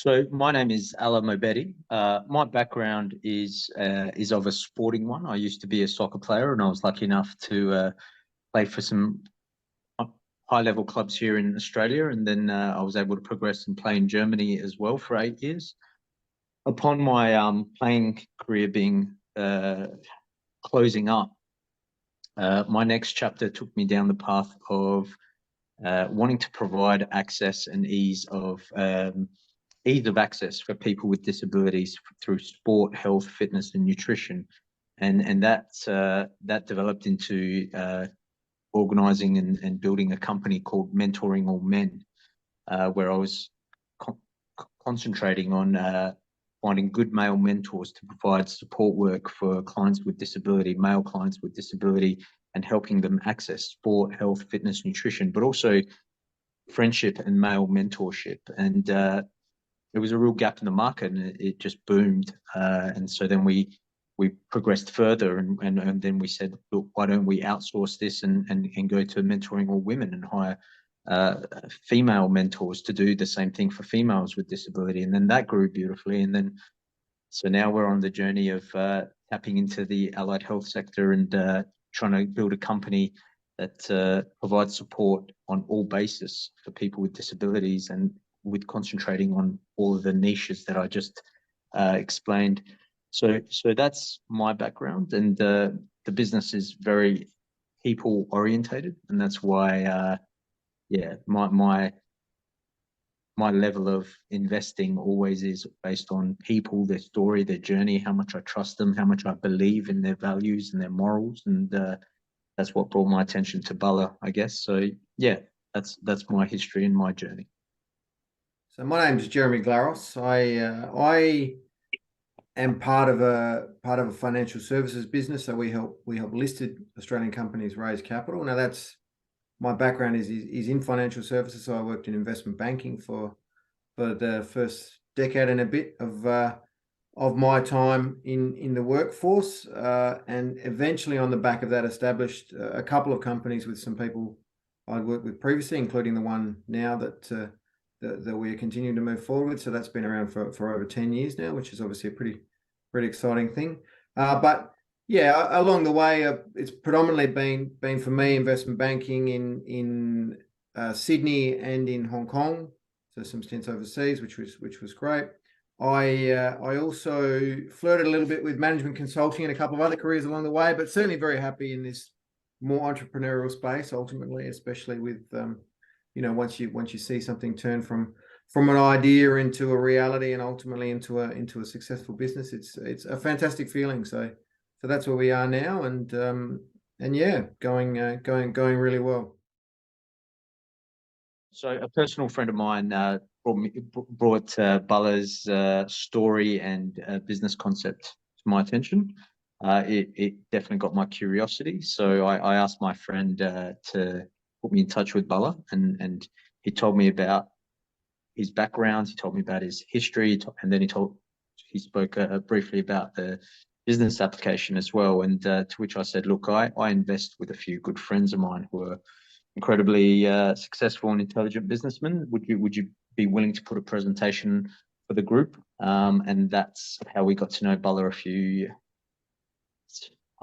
So my name is Ala Mobedi. My background is of a sporting one. I used to be a soccer player, and I was lucky enough to play for some high-level clubs here in Australia, and then I was able to progress and play in Germany as well for 8 years. Upon my playing career being closing up, my next chapter took me down the path of wanting to provide access and ease of access for people with disabilities through sport, health, fitness, and nutrition, and that developed into organising and building a company called Mentoring All Men, where I was concentrating on finding good male mentors to provide support work for clients with disability, male clients with disability, and helping them access sport, health, fitness, nutrition, but also friendship and male mentorship. And there was a real gap in the market, and it just boomed. And so then we progressed further, and then we said, look, why don't we outsource this and go to mentoring all women and hire female mentors to do the same thing for females with disability. And then that grew beautifully. And then so now we're on the journey of tapping into the allied health sector and trying to build a company that provides support on all bases for people with disabilities, and with concentrating on all of the niches that I just explained. So that's my background, and the business is very people orientated, and that's why my level of investing always is based on people, their story, their journey, how much I trust them, how much I believe in their values and their morals, and that's what brought my attention to Bala, I guess. So yeah, that's my history and my journey. So my name is Jeremy Glaros. I am part of a financial services business. So we help listed Australian companies raise capital. Now that's my background is in financial services. So I worked in investment banking for the first decade and a bit of my time in the workforce, and eventually on the back of that established a couple of companies with some people I'd worked with previously, including the one now that we are continuing to move forward with. So that's been around for over 10 years now, which is obviously a pretty exciting thing. But yeah, along the way, it's predominantly been for me investment banking in Sydney and in Hong Kong. So some stints overseas, which was great. I also flirted a little bit with management consulting and a couple of other careers along the way, but certainly very happy in this more entrepreneurial space ultimately, especially with once you see something turn from an idea into a reality and ultimately into a successful business, it's a fantastic feeling. So that's where we are now, and yeah, going really well. So a personal friend of mine brought Bala's story and business concept to my attention. It definitely got my curiosity. So I asked my friend to put me in touch with Bala, and he told me about his background. He told me about his history, and then he spoke briefly about the business application as well. And to which I said, look, I invest with a few good friends of mine who are incredibly successful and intelligent businessmen. Would you be willing to put a presentation for the group? And that's how we got to know Bala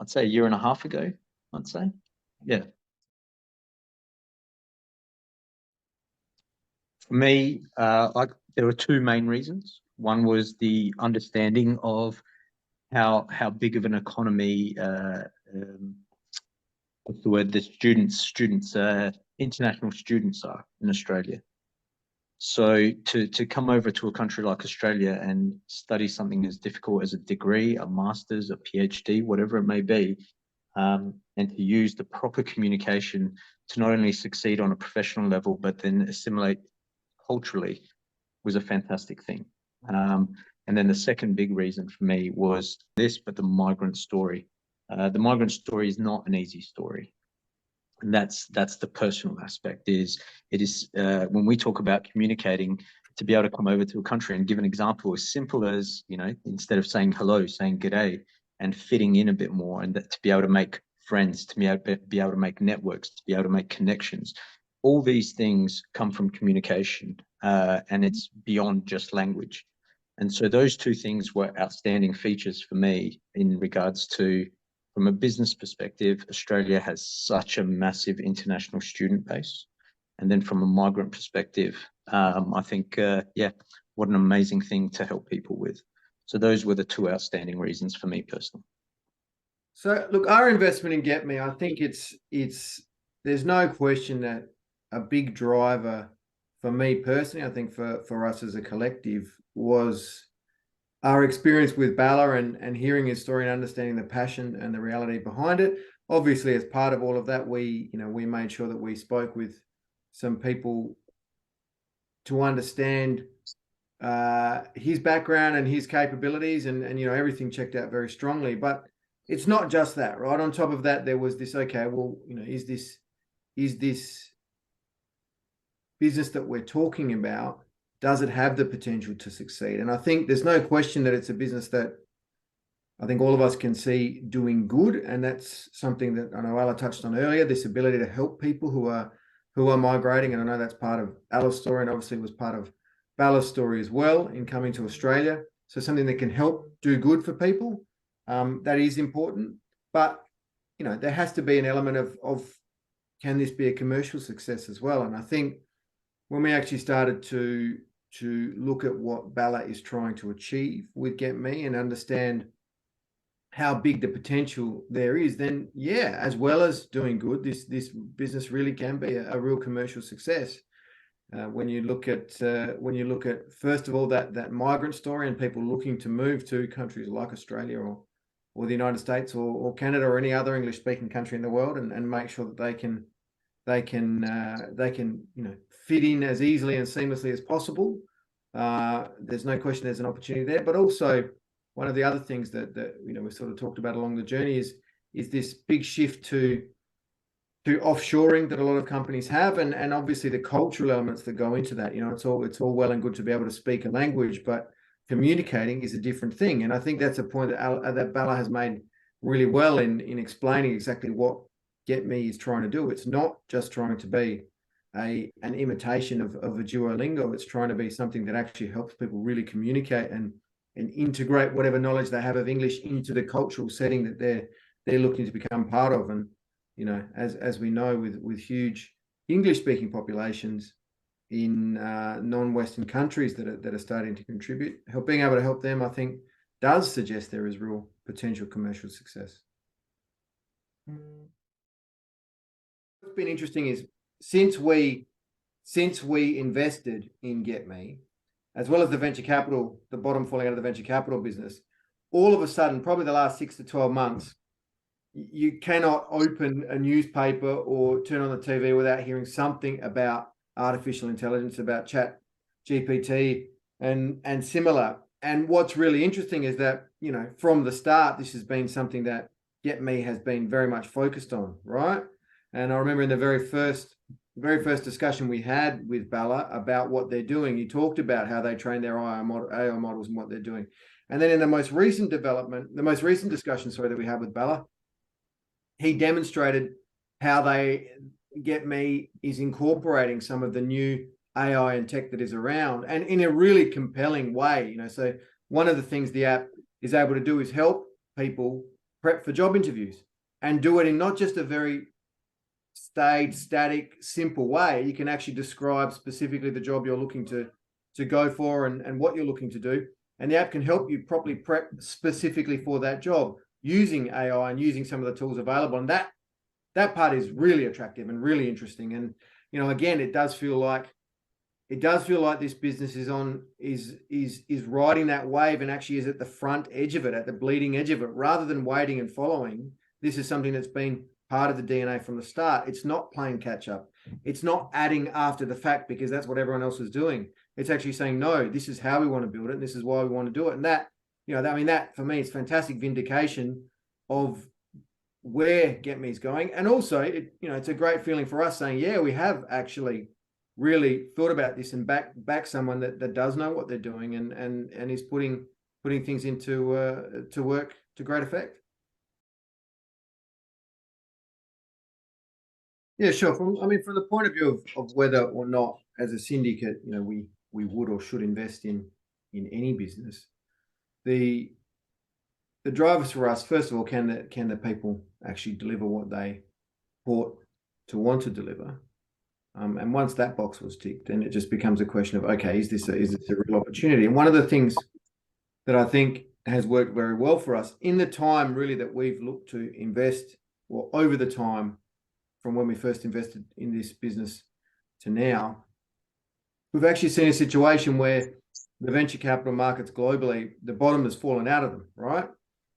I'd say a year and a half ago, I'd say. Yeah. For me, there were two main reasons. One was the understanding of how big of an economy what's the word? The international students are in Australia. So to come over to a country like Australia and study something as difficult as a degree, a master's, a PhD, whatever it may be, and to use the proper communication to not only succeed on a professional level, but then assimilate culturally, was a fantastic thing. And then the second big reason for me was this, but the migrant story. The migrant story is not an easy story. And that's the personal aspect. It is when we talk about communicating, to be able to come over to a country and give an example as simple as, instead of saying hello, saying g'day, and fitting in a bit more, and to be able to make friends, to be able to make networks, to be able to make connections. All these things come from communication. and it's beyond just language. And so those two things were outstanding features for me in regards to, from a business perspective, Australia has such a massive international student base. And then from a migrant perspective, I think, yeah, what an amazing thing to help people with. So those were the two outstanding reasons for me personally. So look, our investment in GetMe, I think there's no question that a big driver for me personally, I think for us as a collective, was our experience with Bala and hearing his story and understanding the passion and the reality behind it. Obviously, as part of all of that, we made sure that we spoke with some people to understand his background and his capabilities, and everything checked out very strongly. But it's not just that, right? On top of that, there was this, okay, well, is this business that we're talking about, does it have the potential to succeed? And I think there's no question that it's a business that I think all of us can see doing good. And that's something that I know Ella touched on earlier, this ability to help people who are migrating. And I know that's part of Ella's story, and obviously was part of Bella's story as well in coming to Australia. So something that can help do good for people, that is important. But, there has to be an element of can this be a commercial success as well? And I think when we actually started to look at what Bala is trying to achieve with GetMe and understand how big the potential there is, then yeah, as well as doing good, this business really can be a real commercial success. When you look at first of all that migrant story and people looking to move to countries like Australia or the United States or Canada or any other English speaking country in the world, and make sure that they can fit in as easily and seamlessly as possible. There's no question there's an opportunity there. But also, one of the other things that we sort of talked about along the journey is this big shift to offshoring that a lot of companies have, and obviously the cultural elements that go into that. It's all well and good to be able to speak a language, but communicating is a different thing. And I think that's a point that Bala has made really well in explaining exactly what GetMe is trying to do. It's not just trying to be an imitation of a Duolingo. It's trying to be something that actually helps people really communicate and integrate whatever knowledge they have of English into the cultural setting that they're looking to become part of. And as we know, with huge English speaking populations in non-Western countries that are starting to contribute, being able to help them, I think, does suggest there is real potential commercial success. What's been interesting is since we invested in GetMe, as well as the venture capital, the bottom falling out of the venture capital business, all of a sudden, probably the last 6 to 12 months, you cannot open a newspaper or turn on the TV without hearing something about artificial intelligence, about chat GPT and similar. And what's really interesting is that, from the start, this has been something that GetMe has been very much focused on, right? And I remember in the very first discussion we had with Bala about what they're doing, he talked about how they train their AI models and what they're doing. And then in the most recent discussion, that we had with Bala, he demonstrated how GetMe is incorporating some of the new AI and tech that is around, and in a really compelling way. So one of the things the app is able to do is help people prep for job interviews, and do it in not just a very static, simple way. You can actually describe specifically the job you're looking to go for and what you're looking to do, and the app can help you properly prep specifically for that job using AI and using some of the tools available. And that part is really attractive and really interesting. And again, it does feel like this business is riding that wave and actually is at the front edge of it, at the bleeding edge of it, rather than waiting and following. This is something that's been part of the DNA from the start. It's not playing catch up. It's not adding after the fact because that's what everyone else is doing. It's actually saying, no, this is how we want to build it, and this is why we want to do it. And that for me is fantastic vindication of where GetMe's going. And also, it's a great feeling for us saying, yeah, we have actually really thought about this and back someone that does know what they're doing and is putting things into to work to great effect. Yeah, sure. From the point of view of whether or not, as a syndicate, we we would or should invest in any business. The drivers for us, first of all, can the people actually deliver what they purport to want to deliver? And once that box was ticked, then it just becomes a question of, okay, is this a real opportunity? And one of the things that I think has worked very well for us in the time really that we've looked to invest, or over the time from when we first invested in this business to now, we've actually seen a situation where the venture capital markets globally, the bottom has fallen out of them, right?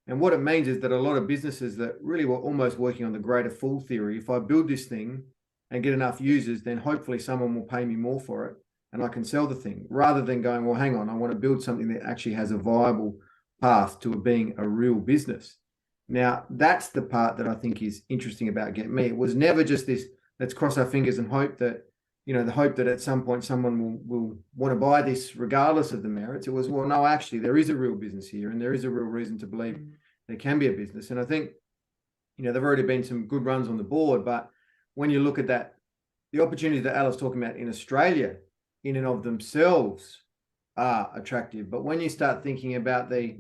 And what it means is that a lot of businesses that really were almost working on the greater fool theory, if I build this thing and get enough users, then hopefully someone will pay me more for it and I can sell the thing, rather than going, well, hang on, I want to build something that actually has a viable path to it being a real business. Now, that's the part that I think is interesting about GetMe. It was never just this, let's cross our fingers and hope that, the hope that at some point someone will want to buy this regardless of the merits. It was, well, no, actually, there is a real business here and there is a real reason to believe there can be a business. And I think, there've already been some good runs on the board, but when you look at that, the opportunities that Alice talking about in Australia, in and of themselves, are attractive. But when you start thinking about the,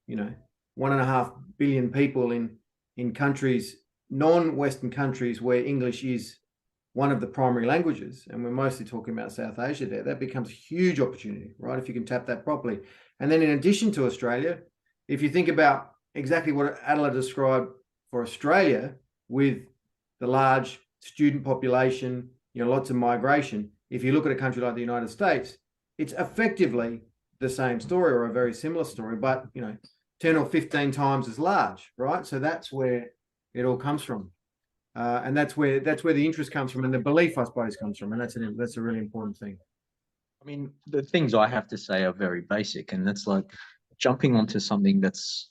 1.5 billion people in countries, non-Western countries, where English is one of the primary languages, and we're mostly talking about South Asia there, that becomes a huge opportunity, right? If you can tap that properly. And then in addition to Australia, if you think about exactly what Adela described for Australia, with the large student population, lots of migration, if you look at a country like the United States, it's effectively the same story or a very similar story, but 10 or 15 times as large, right? So that's where it all comes from. And that's where the interest comes from, and the belief, I suppose, comes from, and that's a really important thing. I mean, the things I have to say are very basic, and that's like jumping onto something that's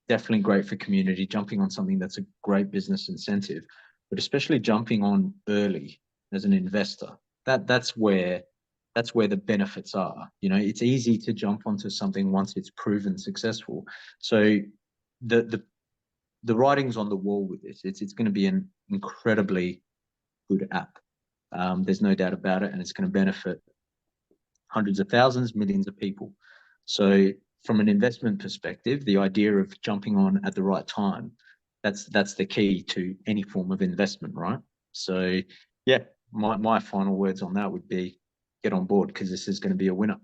definitely great for community, jumping on something that's a great business incentive, but especially jumping on early as an investor. That's where the benefits are. It's easy to jump onto something once it's proven successful. So the writing's on the wall with this. It's going to be an incredibly good app. There's no doubt about it, and it's going to benefit hundreds of thousands, millions of people. So from an investment perspective, the idea of jumping on at the right time, that's the key to any form of investment, right? So yeah, my final words on that would be get on board, because this is going to be a winner.